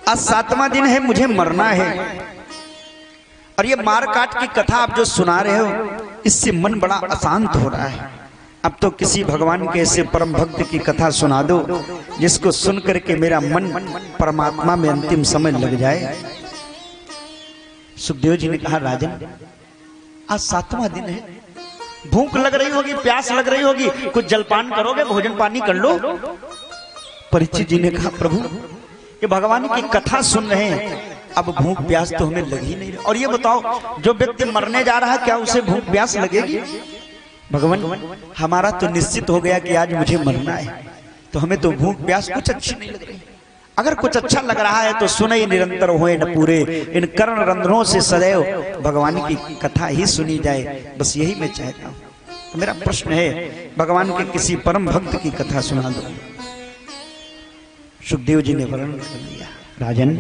आज 7वां दिन है, मुझे मरना है। और ये मार काट की कथा आप जो सुना रहे हो, इससे मन बड़ा अशांत हो रहा है। अब तो किसी भगवान के ऐसे परम भक्त की कथा सुना दो जिसको सुन करके मेरा मन परमात्मा में अंतिम समय लग जाए। सुखदेव जी ने कहा, राजन आज 7वां दिन है, भूख लग रही होगी, प्यास लग रही होगी, कुछ जलपान करोगे, भोजन पानी कर लो। परीक्षित जी ने कहा, प्रभु ये भगवान की कथा सुन रहे हैं, अब भूख प्यास तो हमें लग ही नहीं रही। और ये बताओ, जो व्यक्ति मरने जा रहा है क्या उसे भूख प्यास लगेगी? भगवान हमारा तो निश्चित हो गया कि आज मुझे मरना है, तो हमें तो भूख प्यास कुछ अच्छी नहीं लग रही। अगर कुछ अच्छा लग रहा है तो सुने निरंतर होए न पूरे, इन कर्ण रंध्रों से सदैव भगवान की कथा ही सुनी जाए, बस यही मैं चाहता हूँ। तो मेरा प्रश्न है, भगवान के किसी परम भक्त की कथा सुना दो। सुखदेव जी ने वर्णन कर दिया, राजन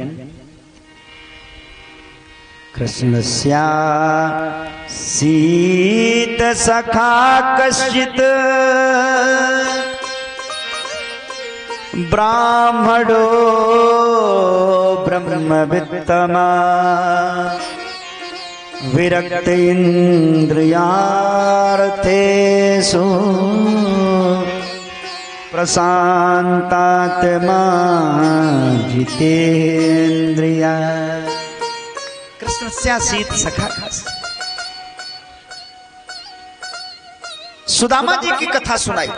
कृष्णस्या सीत सखा कश्चित ब्राह्मणो ब्रह्मवित्तमा विरक्त इंद्रियार्थेषु प्रशांतात्मा जितेन्द्रिया। कृष्णस्यासीत सखा। सुदामा जी की कथा सुनाई।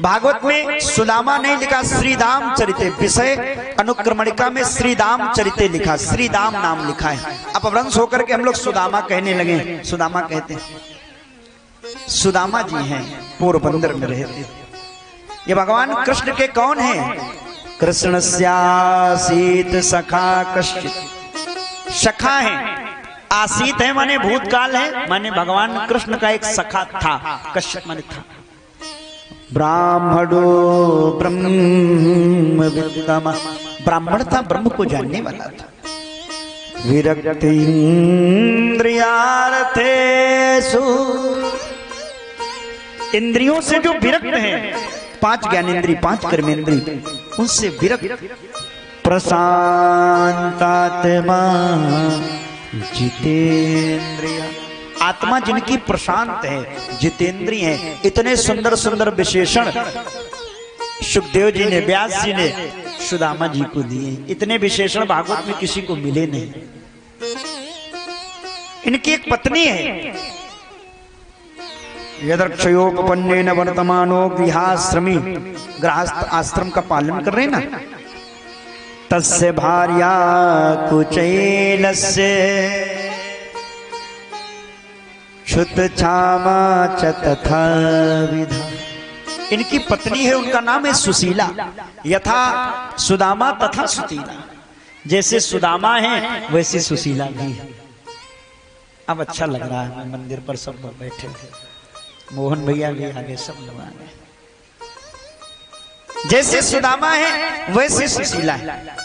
भागवत में सुदामा नहीं लिखा, श्रीदाम चरिते, विषय अनुक्रमणिका में श्रीदाम चरिते लिखा, श्रीदाम नाम लिखा है। अपभ्रंश होकर के हम लोग सुदामा कहने लगे, सुदामा कहते हैं। सुदामा जी हैं, पोरबंदर में रहते। ये भगवान कृष्ण के कौन हैं? कृष्णस्यासीत सखा कश्चित। सखा है, आसीत है माने भूतकाल है, माने भगवान कृष्ण का एक सखा था, कश्चित माने था। ब्राह्मणो ब्रह्मवित्तम, ब्राह्मण था, ब्रह्म को जानने वाला था। विरक्त इंद्रियार्थेषु, इंद्रियों से जो विरक्त हैं, 5 ज्ञानेन्द्रिय 5 कर्मेंद्रिय, उनसे विरक्त। प्रशांतात्मा जितेन्द्रिय, आत्मा जिनकी प्रशांत है, जितेंद्रिय है। इतने सुंदर सुंदर विशेषण सुखदेव जी ने, व्यास जी ने सुदामा जी को दिए। इतने विशेषण भागवत में किसी को मिले नहीं। इनकी एक पत्नी है, यदक्षयोपपन्नेन वर्तमानो गृहाश्रमी, गृहस्थ आश्रम का पालन कर रहे ना, तस्य भार्या कुचैलस्य क्षुत क्षामा च तथा विधा। इनकी पत्नी है, उनका नाम है सुशीला। यथा सुदामा तथा सुशीला, जैसे सुदामा है वैसे सुशीला भी है। अब अच्छा लग रहा है, मंदिर पर सब लोग बैठे थे, मोहन भैया भी आगे, सब लोग आगे। जैसे सुदामा है वैसे सुशीला है।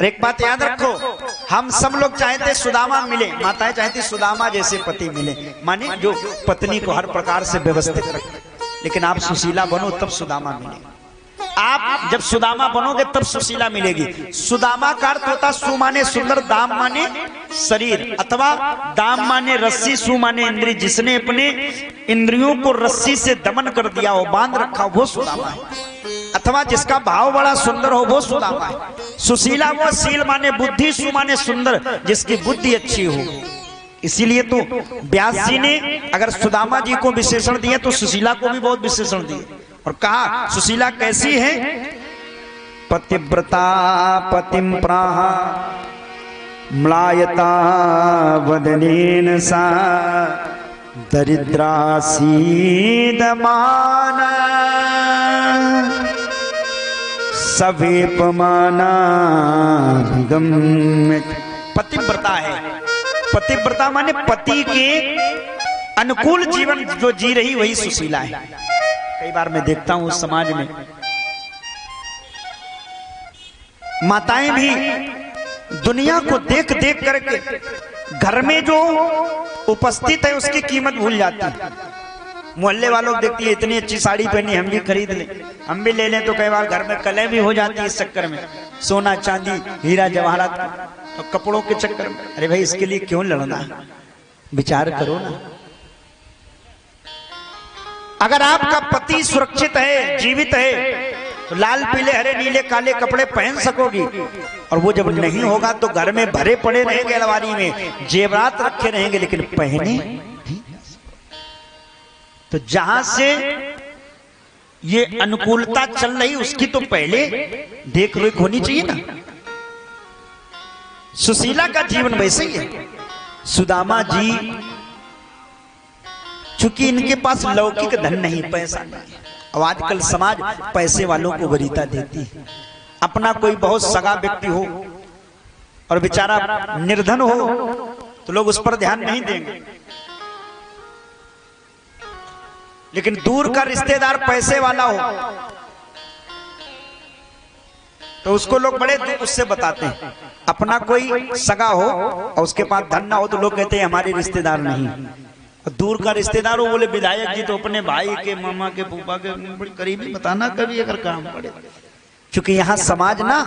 एक बात याद रखो, हम सब लोग चाहते सुदामा मिले, माताएं चाहती सुदामा जैसे पति मिले, माने जो पत्नी को हर प्रकार से व्यवस्थित रखे। लेकिन आप सुशीला बनो तब सुदामा मिले। आप जब सुदामा बनोगे तब सुशीला मिलेगी। सुदामा का अर्थ होता सु माने सुंदर, दाम माने शरीर, अथवा दाम माने रस्सी, सु माने इंद्रिय। जिसने अपने इंद्रियों को रस्सी से दमन कर दिया हो, बांध रखा हो, वो सुदामा है। अथवा जिसका भाव बड़ा सुंदर हो, वो सुदामा है। सुशीला वो, शील माने बुद्धि, सु माने सुंदर, जिसकी बुद्धि अच्छी हो। इसीलिए तो व्यास जी ने अगर सुदामा जी को विशेषण दिए तो सुशीला को भी बहुत विशेषण दिए, और कहा सुशीला कैसी है? पतिव्रता पतिम प्राह म्लायता वदनेन सा दरिद्रा सीदमाना सवेपमाना विगम्य। पतिव्रता है, पतिव्रता माने पति के अनुकूल जीवन जो जी रही वही सुशीला है। कई बार मैं देखता हूं समाज में माताएं भी दुनिया को देख देख करके घर में जो उपस्थित है उसकी कीमत भूल जाती है। मोहल्ले वालों देखती है इतनी अच्छी साड़ी पहनी, हम भी खरीद लें, हम भी ले लें, तो कई बार घर में कलह भी हो जाती है इस चक्कर में। सोना चांदी हीरा जवाहरात और कपड़ों के चक्कर में। अरे भाई इसके लिए क्यों लड़ना, विचार करो ना। अगर आपका पति सुरक्षित है, जीवित है, तो लाल पीले हरे नीले काले कपड़े पहन सकोगी, और वो जब नहीं होगा तो घर में भरे पड़े रहेंगे, अलमारी में जेवरात रखे रहेंगे, लेकिन पहने नहीं। तो जहां से ये अनुकूलता चल रही उसकी तो पहले देख रेख होनी चाहिए ना। सुशीला का जीवन वैसे ही है। सुदामा जी चूंकि इनके पास लौकिक धन नहीं, पैसा नहीं, अब आजकल समाज पैसे वालों को वरीयता देती है। अपना कोई बहुत सगा व्यक्ति हो और बेचारा निर्धन हो तो लोग उस पर ध्यान नहीं देंगे, लेकिन दूर का रिश्तेदार पैसे वाला हो तो उसको लोग बड़े उससे बताते हैं। अपना कोई सगा हो और उसके पास धन ना हो तो लोग कहते हैं हमारे रिश्तेदार नहीं। और दूर का रिश्तेदार हो, बोले विधायक जी तो अपने भाई के, मामा के, फूफा के बड़ी करीबी बताना कभी अगर काम पड़े। क्योंकि यहाँ समाज ना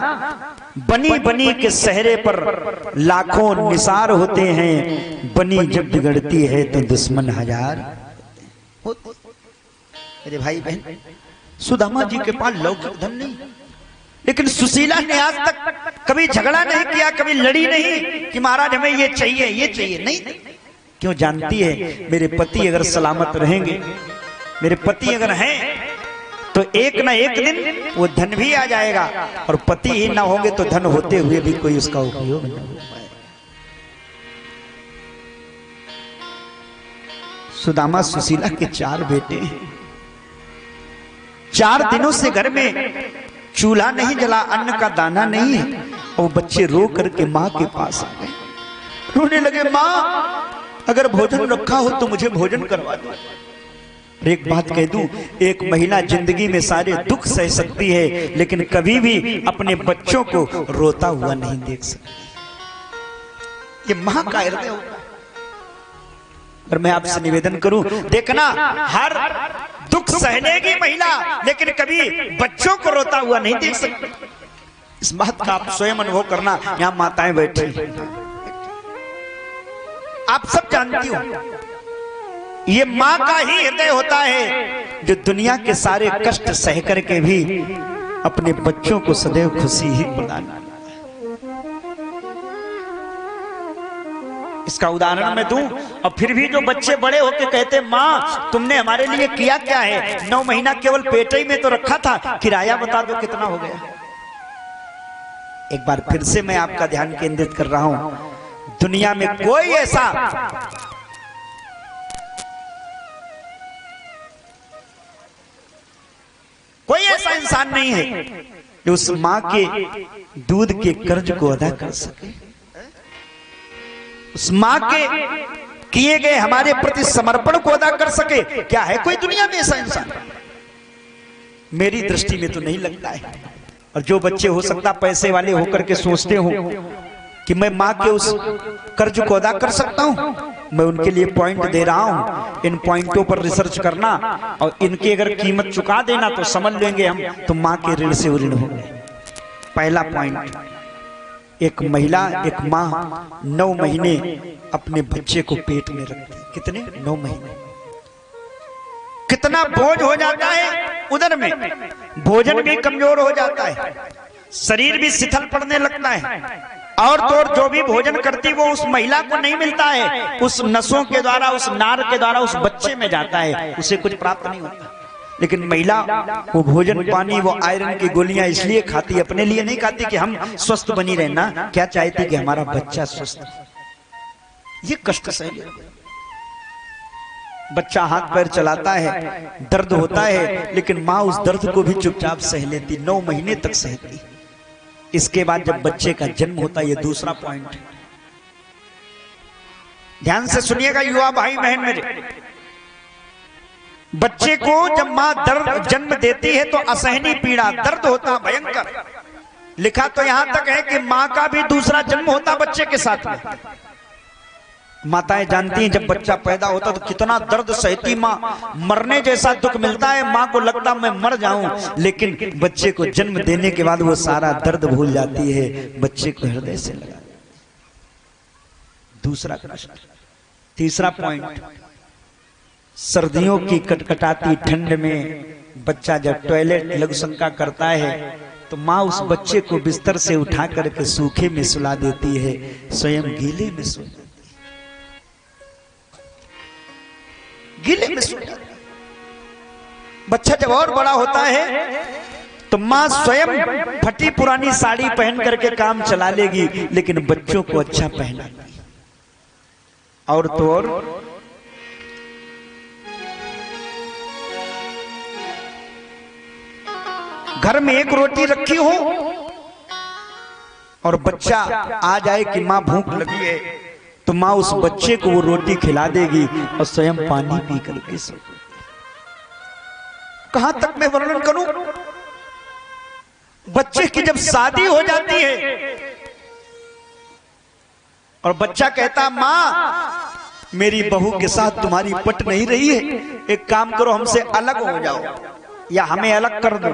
बनी बनी के सहरे पर लाखों निसार होते हैं, बनी जब बिगड़ती है तो दुश्मन हजार होते। मेरे भाई बहन, सुदामा जी के पास लौकिक धन नहीं, लेकिन सुशीला ने आज तक कभी झगड़ा नहीं किया, कभी लड़ी नहीं कि महाराज हमें ये चाहिए ये चाहिए, नहीं। क्यों? जानती है मेरे पति अगर सलामत रहेंगे, मेरे पति अगर हैं तो एक ना एक दिन वो धन भी आ जाएगा, और पति ही ना होंगे तो धन होते हुए भी कोई उसका उपयोग नहीं हो पाएगा। सुदामा सुशीला के 4 बेटे हैं। 4 दिनों से घर में चूल्हा नहीं जला, अन्न का दाना नहीं है, और बच्चे रो करके माँ के पास आ गए, रोने लगे, माँ अगर भोजन रखा हो तो मुझे भोजन करवा दो। एक बात कह दूं, एक महिला जिंदगी में सारे दुख सह सकती है, लेकिन कभी भी अपने बच्चों को रोता हुआ नहीं देख सकती। ये मां का हृदय होता है। और मैं आपसे निवेदन करूं, देखना हर दुख सहनेगी महिला, लेकिन कभी बच्चों को रोता हुआ नहीं देख सकती। इस बात का आप स्वयं अनुभव करना। यहां माताएं बैठी, आप सब जानती हो, ये मां का ही हृदय होता है जो दुनिया के सारे कष्ट सह करके भी अपने बच्चों को सदैव खुशी ही प्रदान करता है। इसका उदाहरण मैं दूं, और फिर भी जो बच्चे बड़े होके कहते मां तुमने हमारे लिए किया क्या है, 9 महीना केवल पेट ही में तो रखा था, किराया बता दो कितना हो गया। एक बार फिर से मैं आपका ध्यान केंद्रित कर रहा हूं, दुनिया में कोई ऐसा इंसान नहीं है जो उस मां के दूध के कर्ज को अदा कर सके, उस मां के किए गए हमारे प्रति समर्पण को अदा कर सके। क्या है कोई दुनिया में ऐसा इंसान? मेरी दृष्टि में तो नहीं लगता है। और जो बच्चे हो सकता पैसे वाले होकर के सोचते हो कि मैं मां के उस कर्ज को अदा कर सकता हूं, मैं उनके लिए पॉइंट दे रहा हूं। इन पॉइंटों पर रिसर्च करना और इनकी अगर कीमत चुका देना तो समझ लेंगे हम तो मां के ऋण से ऋण होंगे। पहला पॉइंट, एक महिला, एक मां 9 महीने अपने बच्चे को पेट में रखती है। कितने? 9 महीने। कितना बोझ हो जाता है उधर में, भोजन भी कमजोर हो जाता है, शरीर भी शिथिल पड़ने लगता है, और तो और जो भी भोजन करती वो उस महिला को नहीं मिलता है, उस नसों के द्वारा, उस नार के द्वारा उस बच्चे में जाता है, उसे कुछ प्राप्त नहीं होता। लेकिन महिला वो भोजन पानी, वो आयरन की गोलियां इसलिए खाती, अपने लिए नहीं खाती कि हम स्वस्थ बनी रहना, क्या चाहती कि हमारा बच्चा स्वस्थ। ये कष्ट सह, बच्चा हाथ पैर चलाता है, दर्द होता है, लेकिन माँ उस दर्द को भी चुपचाप सह लेती, 9 महीने तक सहती। इसके बाद जब बच्चे का जन्म होता है, ये दूसरा पॉइंट है, ध्यान से सुनिएगा युवा भाई बहन मेरे। बच्चे को जब मां दर्द जन्म देती है तो असहनीय पीड़ा, दर्द होता भयंकर। लिखा तो यहां तक है कि मां का भी दूसरा जन्म होता बच्चे के साथ में। माताएं जानती हैं जब बच्चा पैदा होता तो कितना दर्द सहती माँ, मरने जैसा दुख मिलता है माँ को, लगता मैं मर जाऊं, लेकिन बच्चे को जन्म देने के बाद वो सारा दर्द भूल जाती है, बच्चे को हृदय से लगा। दूसरा प्रश्न, तीसरा पॉइंट, सर्दियों की कटकटाती ठंड में बच्चा जब टॉयलेट लघुशंका करता है तो माँ उस बच्चे को बिस्तर से उठा करके सूखे में सुला देती है, स्वयं गीले में सो जाती है, गीले में सो जाती है। बच्चा जब और बड़ा होता है तो माँ स्वयं फटी पुरानी साड़ी पहन करके काम चला लेगी, लेकिन बच्चों को अच्छा पहनाती है। और तो और घर में एक रोटी रखी हो और बच्चा आ जाए कि माँ भूख लगी है, तो माँ उस बच्चे को वो रोटी खिला देगी और स्वयं पानी पी करके सो। कहां तक मैं वर्णन करूं? बच्चे की जब शादी हो जाती है और बच्चा कहता माँ मेरी बहू के साथ तुम्हारी पट नहीं रही है, एक काम करो हमसे अलग हो जाओ या हमें अलग कर दो।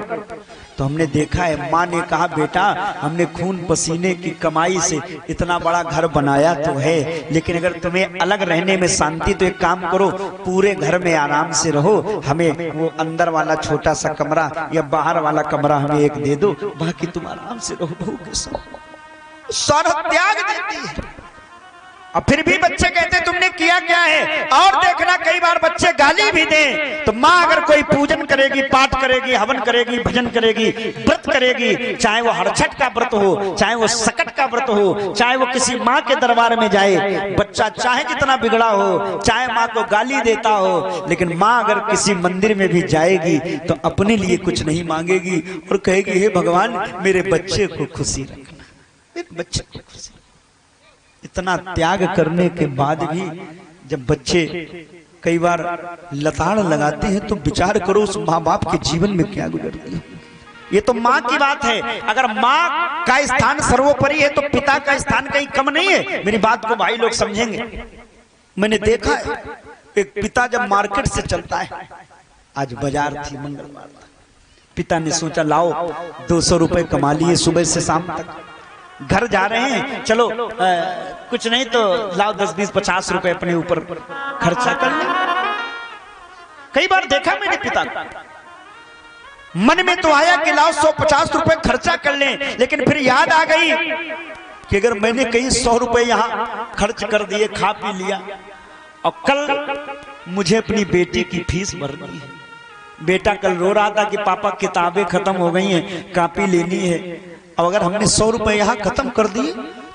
तो हमने देखा है माँ ने कहा बेटा हमने खून पसीने की कमाई से इतना बड़ा घर बनाया तो है, लेकिन अगर तुम्हें अलग रहने में शांति तो एक काम करो पूरे घर में आराम से रहो, हमें वो अंदर वाला छोटा सा कमरा या बाहर वाला कमरा हमें एक दे दो, बाकी तुम आराम से रहो बहू के साथ। सारा त्याग देती है। और फिर भी बच्चे कहते तुमने किया क्या है? और देखना कई बार बच्चे गाली भी दें तो माँ अगर कोई पूजन करेगी, पाठ करेगी, हवन करेगी, भजन करेगी, व्रत करेगी, चाहे वो हड़छट का व्रत हो, चाहे वो सकट का व्रत हो, चाहे वो किसी माँ के दरबार में जाए, बच्चा चाहे जितना बिगड़ा हो, चाहे माँ को गाली देता हो, लेकिन माँ अगर किसी मंदिर में भी जाएगी तो अपने लिए कुछ नहीं मांगेगी और कहेगी हे भगवान मेरे बच्चे को खुशी रखना, मेरे बच्चे को खुशी। इतना त्याग करने के बाद भी जब बच्चे कई बार लताड़ लगाते हैं तो विचार करो उस माँ बाप के जीवन में क्या गुजरती है। ये तो माँ की बात है, अगर माँ का स्थान सर्वोपरि है तो पिता का स्थान कहीं कम नहीं है। मेरी बात को भाई लोग समझेंगे। मैंने देखा है एक पिता जब मार्केट से चलता है, आज बाजार थी, मंगलवार था, पिता ने सोचा लाओ 200 रुपए कमा लिए सुबह से शाम तक, घर जा रहे हैं, चलो कुछ नहीं तो लाओ 10, 20, 50 रुपए अपने ऊपर खर्चा कर ले। कई बार देखा मैंने पिता को, मन में तो आया कि लाओ 150 रुपए खर्चा कर लें, लेकिन फिर याद आ गई कि अगर मैंने कहीं 100 रुपए यहाँ खर्च कर दिए, खा पी लिया, और कल मुझे अपनी बेटी की फीस भरनी है। बेटा कल रो रहा था कि पापा किताबें खत्म हो गई हैं, कॉपी लेनी है। अब अगर हमने 100 रुपए यहाँ खत्म कर दिए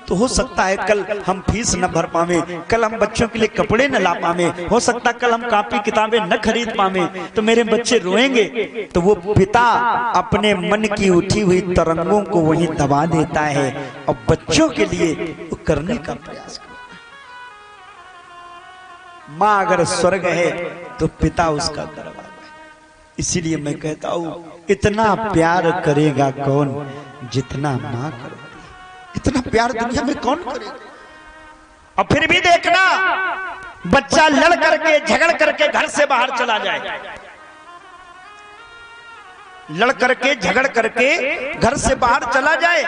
तो हो सकता है कल हम फीस न भर पावे, कल हम बच्चों के लिए कपड़े न ला पावे, हो सकता है कल हम कॉपी किताबें न खरीद पावे, तो मेरे बच्चे रोएंगे। तो वो पिता अपने मन की उठी हुई तरंगों को वहीं दबा देता है और बच्चों के लिए वो करने का प्रयास करता है। माँ अगर स्वर्ग है तो पिता उसका दरवाजा है। इसीलिए मैं कहता हूं इतना प्यार करेगा कौन जितना माँ करती है। इतना प्यार दुनिया में कौन करेगा? और फिर भी देखना बच्चा लड़ करके झगड़ करके घर से बाहर चला जाए, लड़ करके झगड़ करके घर से बाहर चला जाए,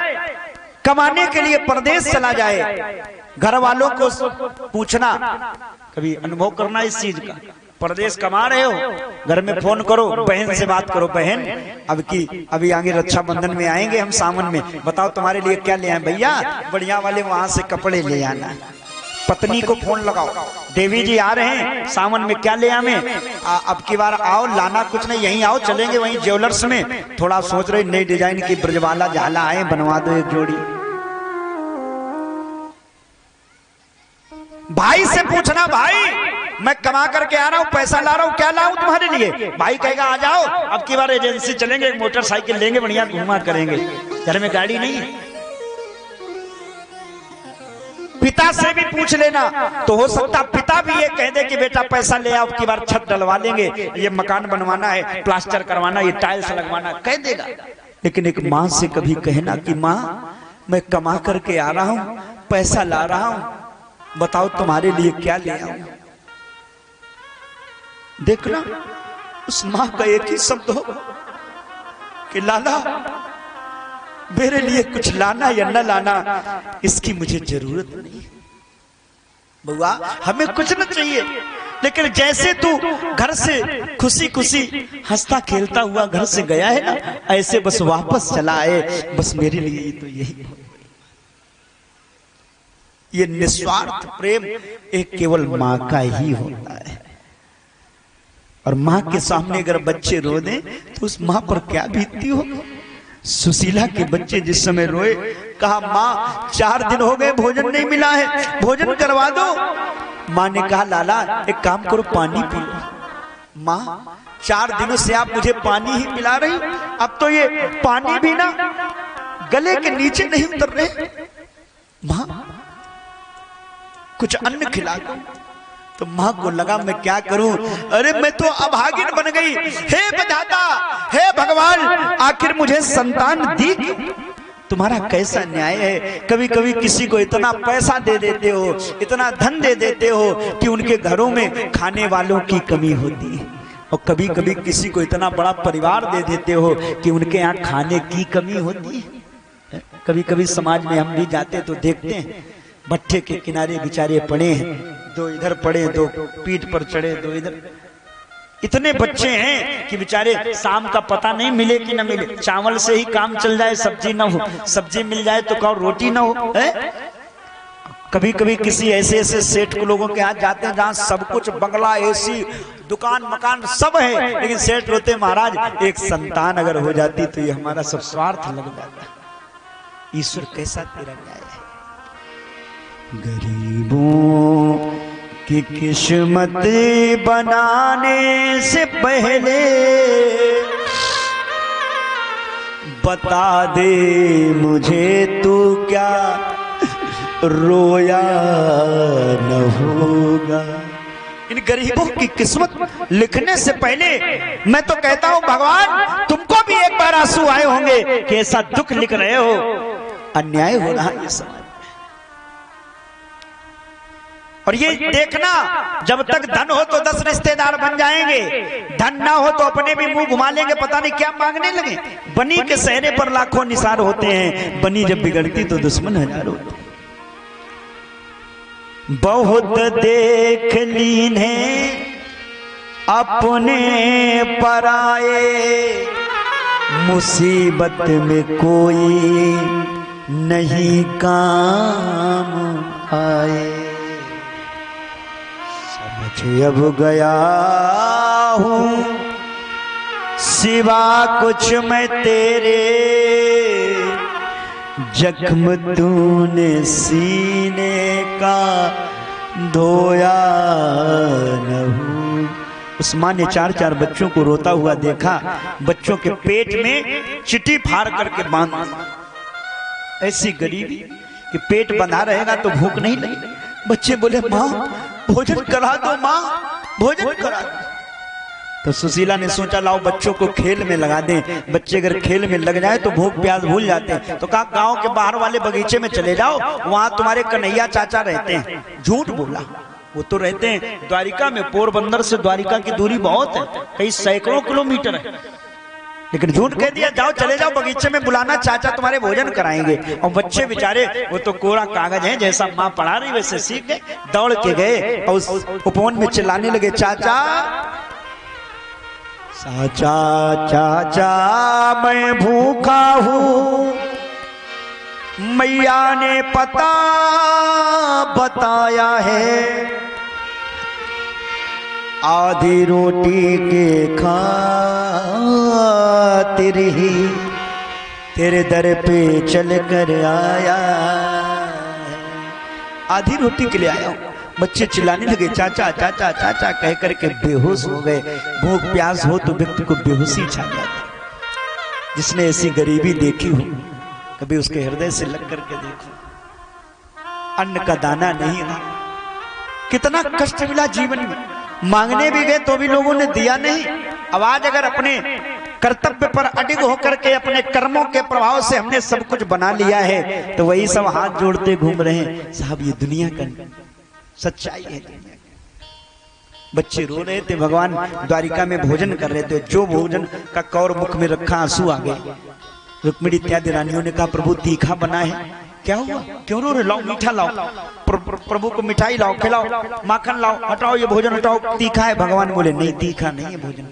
कमाने के लिए परदेश चला जाए, घर वालों को पूछना, कभी अनुभव करना इस चीज का, परदेश कमा रहे हो, घर में फोन करो, बहन से बात करो, बहन अभी आगे रक्षाबंधन में आएंगे हम, सावन में, बताओ तुम्हारे लिए क्या ले आए? भैया बढ़िया वाले वहां से कपड़े ले आना। पत्नी को फोन लगाओ, देवी जी आ रहे हैं सावन में, क्या ले आए? अब की बार आओ, लाना कुछ नहीं, यहीं आओ, चलेंगे वहीं ज्वेलर्स में, थोड़ा सोच रहे नई डिजाइन की ब्रजवाला झाला आए, बनवा दो एक जोड़ी। भाई से पूछना, भाई मैं कमा करके आ रहा हूं, पैसा ला रहा हूं, क्या लाऊं तुम्हारे लिए? भाई कहेगा आ जाओ, अब की बार एजेंसी चलेंगे, एक मोटरसाइकिल लेंगे, बढ़िया घूमा करेंगे, घर में गाड़ी नहीं है। पिता से भी पूछ लेना, तो हो सकता पिता भी ये कह दे कि बेटा पैसा ले आओ, अब की बार छत डलवा लेंगे, ये मकान बनवाना है, प्लास्टर करवाना, ये टाइल्स लगवाना, कह देगा। लेकिन एक माँ से कभी कहना कि माँ मैं कमा करके आ रहा हूं, पैसा ला रहा हूं, बताओ तुम्हारे लिए क्या ले आऊं। देखना उस मां का एक ही शब्द हो कि लाला मेरे लिए कुछ लाना या न लाना इसकी मुझे जरूरत नहीं। बुआ हमें कुछ न चाहिए, लेकिन जैसे तू घर से खुशी खुशी हंसता खेलता हुआ घर से गया है ना, ऐसे बस वापस चला आए। बस मेरे लिए तो यही। ये निस्वार्थ प्रेम एक केवल मां का ही होता है। और मां के सामने अगर बच्चे रो दें तो उस मां पर क्या बीतती हो। सुशीला के बच्चे जिस समय रोए, कहा मां 4 दिन हो गए भोजन नहीं मिला है, भोजन करवा दो। मां ने कहा लाला एक काम करो पानी पी लो। मां 4 दिनों से आप मुझे पानी ही पिला रही, अब तो ये पानी भी ना गले के नीचे नहीं उतर रहे। मां कुछ अन्न खिला दो। तो मां को लगा मैं क्या करूं, अरे मैं तो अभागिन बन गई। हे विधाता, हे भगवान, आखिर मुझे संतान दी। तुम्हारा कैसा न्याय है। कभी कभी किसी को इतना पैसा दे देते हो, इतना धन दे देते हो कि उनके घरों में खाने वालों की कमी होती है, और कभी कभी किसी को इतना बड़ा परिवार दे देते हो कि उनके यहाँ खाने की कमी होती है। कभी कभी समाज में हम भी जाते तो देखते हैं भट्ठे के किनारे बेचारे पड़े हैं, 2 इधर पड़े, 2 पीठ पर चढ़े, 2 इधर। इतने बच्चे हैं कि बेचारे शाम का पता नहीं मिले कि न मिले, चावल से ही काम चल जाए, सब्जी ना हो, सब्जी मिल जाए तो कहो रोटी ना हो है? कभी कभी किसी ऐसे ऐसे सेठ को लोगों के हाथ जाते हैं जहां सब कुछ बंगला, एसी, दुकान मकान सब है, लेकिन सेठ रोते महाराज एक संतान अगर हो जाती तो ये हमारा सब स्वार्थ लग जाता। ईश्वर कैसा तेरा न्याय है। गरीबों की किस्मत बनाने से पहले बता दे मुझे तू क्या रोया न होगा। इन गरीबों की किस्मत लिखने से पहले मैं तो कहता हूं भगवान तुमको भी एक बार आंसू आए होंगे कि ऐसा दुख लिख रहे हो, अन्याय हो रहा है ये समाज। और ये देखना जब तक धन हो तो 10 रिश्तेदार बन जाएंगे, धन ना हो तो अपने भी मुंह घुमा लेंगे, पता नहीं क्या मांगने लगे। बनी के सहरे पर लाखों निसार होते हैं, बनी जब बिगड़ती तो दुश्मन हजारों होते। बहुत देख लीने अपने पराए, मुसीबत में कोई नहीं काम आए। समझ अब गया हूँ सिवा कुछ मैं तेरे, जख्म तूने सीने का धोया न हूँ। उस माँ ने 4-4 बच्चों को रोता हुआ देखा, बच्चों के पेट में चिट्ठी फाड़ करके बांध। ऐसी गरीबी कि पेट बंधा रहेगा तो भूख नहीं लगेगी। बच्चे बोले माँ भोजन करा दो, माँ भोजन करा दो। तो सुशीला ने सोचा लाओ बच्चों को खेल में लगा दें, बच्चे अगर खेल में लग जाए तो भूख प्यास भूल जाते हैं। तो कहा गांव के बाहर वाले बगीचे में चले जाओ, वहां तुम्हारे कन्हैया चाचा रहते हैं। झूठ बोला, वो तो रहते हैं द्वारिका में। पोरबंदर से द्वारिका की दूरी बहुत है, कई सैकड़ों किलोमीटर है, लेकिन झूठ कह दिया जाओ चले जाओ बगीचे में, बुलाना चाचा तुम्हारे भोजन कराएंगे। और बच्चे बेचारे वो तो कोरा कागज है, जैसा माँ पढ़ा रही वैसे सीख गए, दौड़ के गए और उस उपवन में चिल्लाने लगे चाचा चाचा चाचा मैं भूखा हूँ, मैया ने पता बताया है, आधी रोटी के खातिर ही तेरे दर पे चल कर आया। आधी रोटी के लिए आया हूँ। बच्चे चिल्लाने लगे चाचा चाचा चाचा कह करके बेहोश हो गए। भूख प्यास हो तो व्यक्ति को बेहोशी छा जाती। जिसने ऐसी गरीबी देखी हो कभी उसके हृदय से लग करके देखो। अन्न का दाना नहीं था, कितना कष्ट मिला जीवन में। मांगने भी गए तो भी लोगों ने दिया नहीं। आवाज अगर अपने कर्तव्य पर अडिग होकर के अपने कर्मों के प्रभाव से हमने सब कुछ बना लिया है तो वही सब हाथ जोड़ते घूम रहे हैं। साहब ये दुनिया का सच्चाई है दुनिया की। बच्चे रो रहे थे, भगवान द्वारिका में भोजन कर रहे थे, जो भोजन का कौर मुख में रखा आंसू आ गए। रुक्मिणी इत्यादि रानियों ने कहा प्रभु तीखा बना है, क्या हुआ, क्यों रो रहे, लाओ मीठा लाओ, प्रभु को मिठाई लाओ, खिलाओ, माखन लाओ, हटाओ ये भोजन हटाओ, तीखा है। भगवान बोले नहीं तीखा नहीं है भोजन।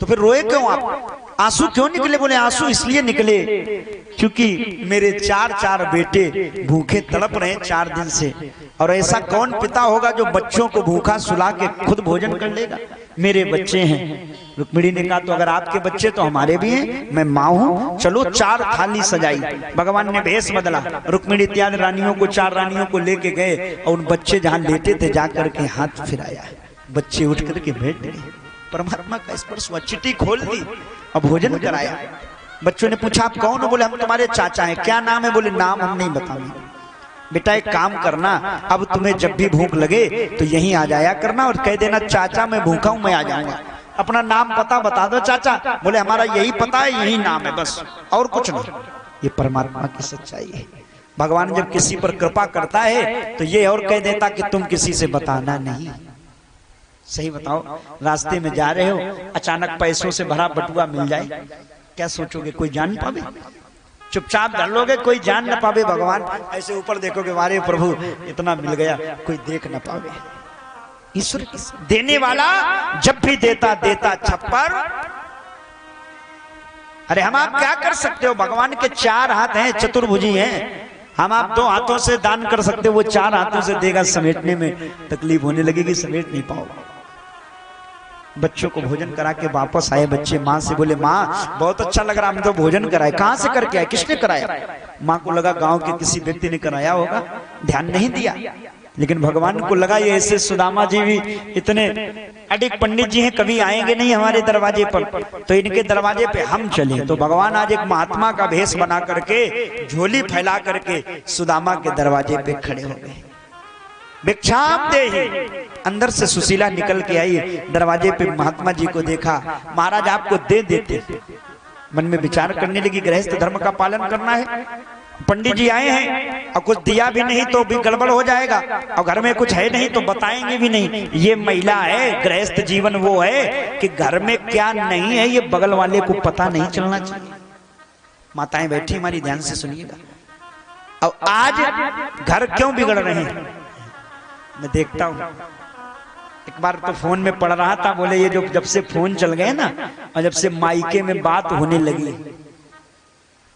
फिर रोए क्यों आप, आंसू क्यों निकले? बोले आंसू इसलिए निकले क्योंकि मेरे चार बेटे भूखे तड़प रहे 4 दिन से, और ऐसा कौन पिता होगा जो बच्चों को भूखा सुला के खुद भोजन कर लेगा? मेरे बच्चे हैं। रुक्मिणी ने कहा तो अगर आपके बच्चे तो हमारे भी हैं, मैं माँ हूँ, चलो 4 थाली सजाई। भगवान ने भेष बदला, रुक्मिणी इत्यादि रानियों को 4 रानियों को लेके गए और उन बच्चे जहाँ लेटे थे जाकर के हाथ फिराया, बच्चे उठ करके बैठ गए। परमात्मा का स्पर्श हुआ, चिट्ठी खोल दी और भोजन कराया। बच्चों ने पूछा आप कौन हो? बोले हम तुम्हारे चाचा हैं। क्या नाम है? बोले नाम हम नहीं बताएंगे। बेटा एक काम करना, अब तुम्हें जब भी भूख लगे तो यहीं आ जाया करना और कह देना चाचा मैं भूखा हूं, मैं आ जाऊंगा। अपना नाम पता बता दो चाचा। बोले हमारा यही पता है, यही नाम है, बस और कुछ नहीं। ये परमात्मा की सच्चाई है। भगवान जब किसी पर कृपा करता है तो ये और कह देता कि तुम किसी से बताना नहीं। सही बताओ, रास्ते में जा रहे हो, अचानक पैसों से भरा बटुआ मिल जाए, क्या सोचोगे? कोई जान पावे? चुपचाप धर लोगे, कोई जान न पावे। भगवान ऐसे ऊपर देखोगे, वारे प्रभु इतना मिल गया, कोई देख न पावे। ईश्वर देने वाला जब भी देता देता छप्पर। अरे हम आप क्या कर सकते हो? भगवान के 4 हाथ हैं, चतुर्भुजी हैं। हम आप 2 हाथों से दान कर सकते हो, वो 4 हाथों से देगा। समेटने में तकलीफ होने लगेगी, समेट नहीं पाओगे। बच्चों को भोजन करा के वापस आए बच्चे, माँ से बोले माँ बहुत अच्छा लग रहा, हमने तो भोजन कराया। कहाँ से करके आए, किसने कराया? माँ को लगा गांव के किसी व्यक्ति ने कराया होगा, ध्यान नहीं दिया। लेकिन भगवान को लगा ये ऐसे सुदामा जी भी इतने अडिग पंडित जी हैं, कभी आएंगे नहीं हमारे दरवाजे पर, तो इनके दरवाजे पे हम चले। तो भगवान आज एक महात्मा का भेष बना करके, झोली फैला करके सुदामा के दरवाजे पे खड़े हो गए। भिक्षाम देहि। अंदर से सुशीला निकल के आई, दरवाजे पे महात्मा जी को देखा, महाराज आपको दे देते। मन में विचार करने लगी, गृहस्थ धर्म का पालन करना है, पंडित जी आए हैं और कुछ दिया भी नहीं तो भी गड़बड़ हो जाएगा, और घर में कुछ है नहीं तो बताएंगे भी नहीं। ये महिला है, गृहस्थ जीवन वो है कि घर में क्या नहीं है ये बगल वाले को पता नहीं चलना चाहिए। माताएं बैठी हमारी, ध्यान से सुनिएगा। अब आज घर क्यों बिगड़ रहे हैं, मैं देखता हूं। एक बार तो फोन में पढ़ रहा था, बोले ये जो जब से फोन चल गए ना, और जब से मायके में बात होने लगी,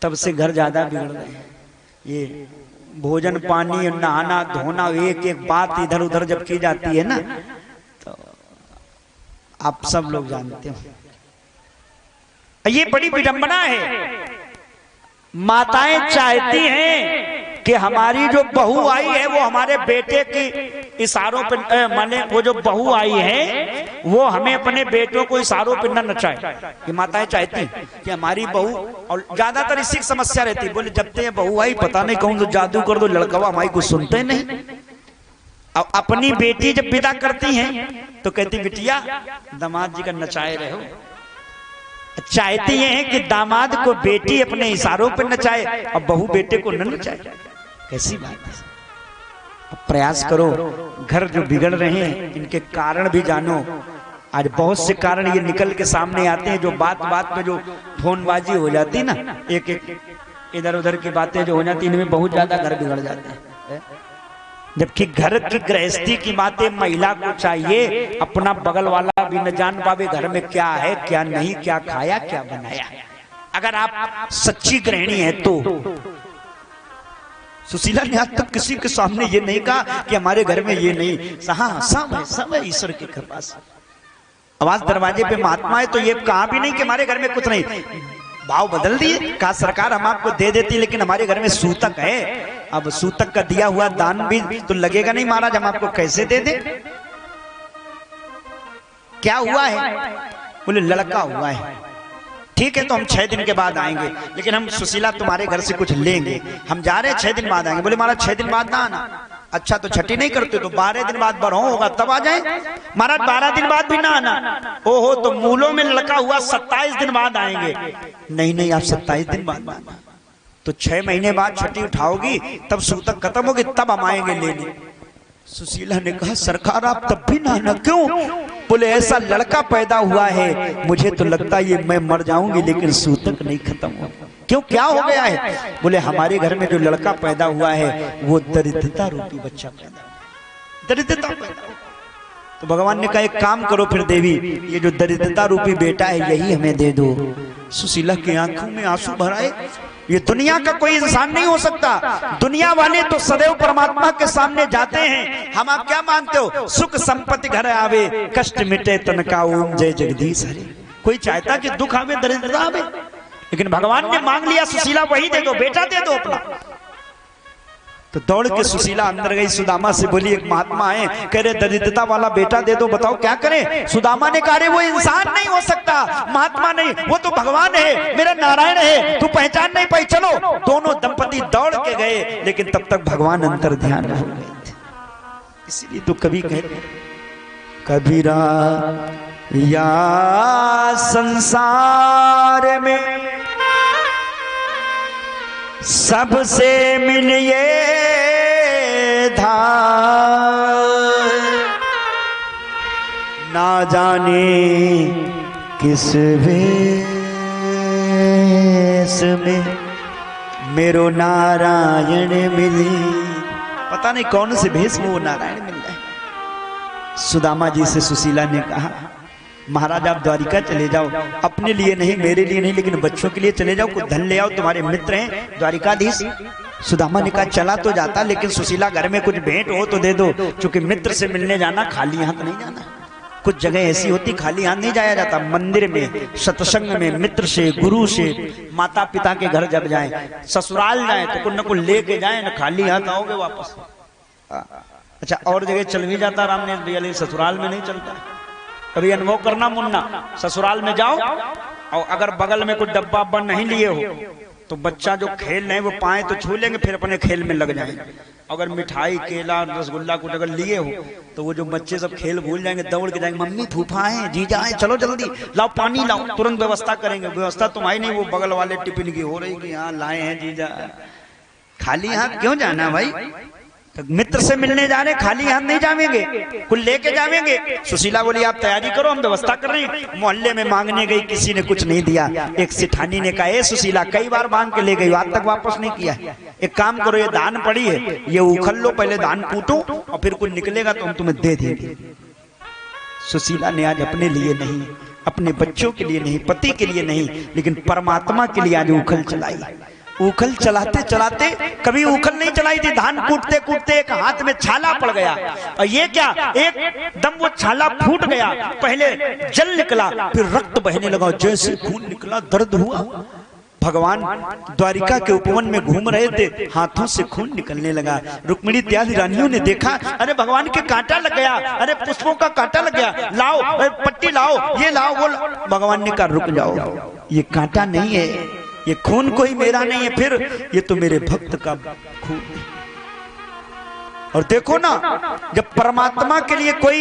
तब से घर ज्यादा बिगड़ गए। ये भोजन पानी नहाना धोना, एक एक बात इधर उधर जब की जाती है ना, तो आप सब लोग जानते हो ये बड़ी विडंबना है। माताएं चाहती हैं कि हमारी जो बहू आई है वो हमारे बेटे की इशारों पे, माने वो जो बहू आई है वो हमें अपने बेटों को इशारों पे न नचाए। ये माताएं चाहती कि हमारी बहू, और ज्यादातर इसी की समस्या रहती, बोले जब तक बहू आई पता नहीं कौन तो जादू कर दो, लड़का हमारी कुछ सुनते नहीं। अब अपनी बेटी जब विदा करती हैं तो कहती बिटिया दामाद जी का नचाए रहो। चाहती ये है कि दामाद को बेटी अपने इशारों पर नचाए और बहू बेटे को न नचाए। कैसी बात है। प्रयास करो, घर जो बिगड़ रहे हैं इनके कारण भी जानो। आज बहुत से कारण ये निकल के सामने आते हैं, जो बात बात में जो फोनबाजी हो जाती है ना, एक एक इधर उधर की बातें जो हो जाती, इनमें बहुत ज्यादा घर बिगड़ जाते हैं। जबकि घर की गृहस्थी की बातें महिला को चाहिए, अपना बगल वाला भी न जान पावे घर में क्या है क्या नहीं, क्या खाया क्या बनाया। अगर आप सच्ची गृहिणी है तो सुशीला ने आज तक किसी के सामने ये नहीं कहा कि हमारे घर में ये नहीं, सब है ईश्वर की कृपा से। आवाज दरवाजे पे महात्मा है तो ये कहा भी नहीं कि हमारे घर में कुछ नहीं। भाव बदल दिए, कहा सरकार हम आपको दे देती लेकिन हमारे घर में सूतक है। अब सूतक का दिया हुआ दान भी तो लगेगा नहीं महाराज, हम आपको कैसे दे दें। क्या हुआ है? बोले लड़का हुआ है। ठीक है तो हम 6 दिन के बाद आएंगे, लेकिन हम सुशीला तुम्हारे घर से कुछ लेंगे। हम जा रहे हैं 6 दिन बाद आएंगे। बोले महाराज 6 दिन बाद ना आना। अच्छा तो छठी नहीं करते तो 12 दिन बाद बरहो होगा तब आ जाए। महाराज 12 दिन बाद भी ना आना। ओहो तो मूलों में लड़का हुआ 27 दिन बाद आएंगे। नहीं आप 27 दिन बाद आना। तो 6 महीने बाद छठी उठाओगी तब सूतक खत्म होगी तब हम आएंगे लेने। सुशीला ने कहा सरकार आप तब भी नहाना क्यों? बोले ऐसा लड़का पैदा हुआ है, मुझे तो लगता है ये मैं मर जाऊंगी लेकिन सूतक नहीं खत्म हो। क्यों, क्या हो गया है? बोले हमारे घर में जो लड़का पैदा हुआ है वो दरिद्रता रूपी बच्चा पैदा, दरिद्रता पैदा। तो भगवान ने कहा एक काम करो फिर देवी, ये जो दरिद्रता रूपी बेटा है यही हमें दे दो। सुशीला की आंखों में आंसू भर आए। ये दुनिया का कोई इंसान नहीं हो सकता। दुनिया वाले तो सदैव परमात्मा के सामने जाते हैं। हम आप क्या मानते हो? सुख संपत्ति घर आवे, कष्ट मिटे तन का, ओम जय जगदीश हरे। कोई चाहता कि दुख आवे, दरिद्रता आवे, लेकिन भगवान ने मांग लिया सुशीला वही दे दो, बेटा दे दो अपना। तो दौड़ के सुशीला अंदर गई, सुदामा से बोली एक महात्मा है, कह रहे दरिद्रता वाला बेटा दे दो, बताओ क्या करें? सुदामा ने कहा वो इंसान नहीं हो सकता, महात्मा नहीं, वो तो भगवान है, मेरा नारायण है, तू पहचान नहीं पाई। चलो दोनों दंपति दौड़ के गए, लेकिन तब तक भगवान अंतर ध्यान हो गए थे। इसीलिए तो कभी कहते कबीरा या संसार में सबसे मिलिए धार, ना जाने किस वेश में मेरो नारायण मिली। पता नहीं कौन से भेष में वो नारायण मिल रहा है। सुदामा जी से सुशीला ने कहा महाराज आप द्वारिका चले जाओ, अपने लिए नहीं, मेरे लिए नहीं, लेकिन बच्चों के लिए चले जाओ, कुछ धन ले आओ, तुम्हारे मित्र हैं द्वारिकाधीश। सुदामा ने कहा चला तो जाता, लेकिन सुशीला घर में कुछ भेंट हो तो दे दो, क्योंकि मित्र से मिलने जाना खाली हाथ नहीं जाना। कुछ जगह ऐसी होती खाली हाथ नहीं जाया जाता। मंदिर में, सत्संग में, मित्र से, गुरु से, माता पिता के घर जब जाए, ससुराल जाए तो कुछ न कुछ लेके जाए, न खाली हाथ आओगे वापस। अच्छा और जगह चल भी जाता रामनेश भैया, लेकिन ससुराल में नहीं चलता। कभी अनुभव करना मुन्ना, ससुराल में जाओ और अगर बगल में कुछ डब्बा अब्बा नहीं लिए हो तो बच्चा जो खेल रहे वो पाए तो छू लेंगे, फिर अपने खेल में लग जाएंगे। अगर मिठाई केला रसगुल्ला कुछ अगर लिए हो तो वो जो बच्चे सब खेल भूल जाएंगे, दौड़ के जाएंगे, मम्मी फूफा है, जीजा है, चलो जल्दी लाओ पानी लाओ, तुरंत व्यवस्था करेंगे। व्यवस्था तुम्हारी नहीं, वो बगल वाले टिफिन की हो रही कि हाँ लाए हैं जीजा। खाली हाथ क्यों जाना भाई? तो मित्र से मिलने जा रहे, खाली हाथ नहीं जावेंगे, कुछ लेके जावेंगे। सुशीला बोली आप तैयारी करो, हम व्यवस्था कर रहे हैं। मोहल्ले में मांगने गई, किसी ने कुछ नहीं दिया। एक सिठानी ने कहा सुशीला कई बार मांग के ले गई, आज तक वापस नहीं किया। एक काम करो, ये दान पड़ी है, ये उखल लो, पहले दान कूटो और फिर कुछ निकलेगा तो हम तुम्हें दे देंगे। सुशीला ने आज अपने लिए नहीं, अपने बच्चों के लिए नहीं, पति के लिए नहीं, लेकिन परमात्मा के लिए आज उखल चलाई। उखल चलाते चलाते, कभी उखल नहीं चलाई थी, धान कूटते कूटते एक हाथ में छाला पड़ गया और ये क्या एकदम वो छाला फूट गया। पहले जल निकला, फिर रक्त बहने लगा, जैसे खून निकला दर्द हुआ। भगवान द्वारिका के उपवन में घूम रहे थे, हाथों से खून निकलने लगा। रुक्मिणी इत्यादि रानियों ने देखा, अरे भगवान के कांटा लग गया, अरे पुष्पों का कांटा लग गया, लाओ पट्टी लाओ, ये लाओ वो लाओ। भगवान ने कहा रुक जाओ, ये कांटा नहीं है, ये खून कोई मेरा नहीं है, फिर ये तो मेरे भक्त का खून है। और देखो ना, जब परमात्मा के लिए कोई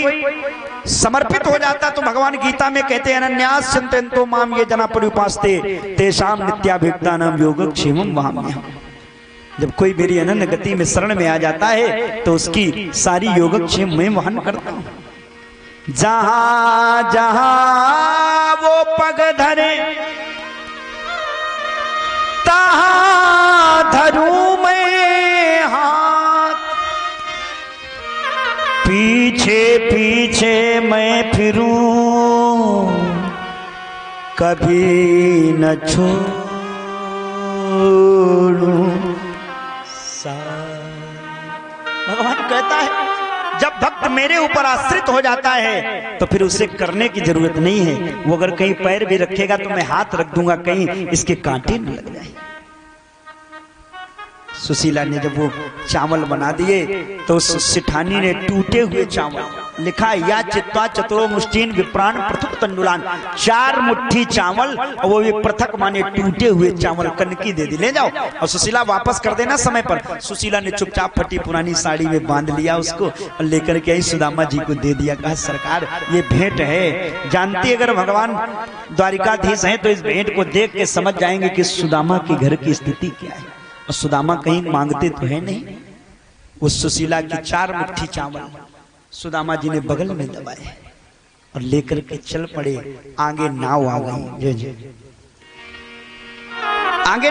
समर्पित हो जाता तो भगवान गीता में कहते हैं अनन्यास चिंतयन्तो माम ये जना परिउपास्ते तेषां नित्याभियुक्तानां योगक्षेमं वहाम्यहम्। जब कोई मेरी अनन्य गति में शरण में आ जाता है तो उसकी सारी योगक्षेम मैं वहन करता हूं। जहां जहां वो पग धरे तहां धरूं मैं हाथ, पीछे पीछे मैं फिरूं कभी न छोड़ूं साथ। भगवान कहता है जब भक्त मेरे ऊपर आश्रित हो जाता है तो फिर उसे करने की जरूरत नहीं है। वो अगर कहीं पैर भी रखेगा तो मैं हाथ रख दूंगा, कहीं इसके कांटे न लग जाए। सुशीला ने जब वो चावल बना दिए तो उस सिठानी ने टूटे हुए चावल, लिखा या चित्वा चतुरो मुष्टीन विप्राण पृथक तंडुलान, 4 मुट्ठी चावल और वो भी पृथक माने टूटे हुए चावल कनकी दे दी, ले जाओ और सुशीला वापस कर देना समय पर। सुशीला ने चुपचाप फटी पुरानी साड़ी में बांध लिया उसको और लेकर के आई सुदामा जी को दे दिया। कहा सरकार ये भेंट है, जानती अगर भगवान द्वारिकाधीश हैं तो इस भेंट को देख के समझ जाएंगे कि सुदामा के घर की स्थिति क्या है। और सुदामा कहीं मांगते तो है नहीं, उस सुशीला की 4 मुट्ठी चावल सुदामा जी ने बगल में दबाए और लेकर के चल पड़े। आगे नाव आ गई। जय जय। आगे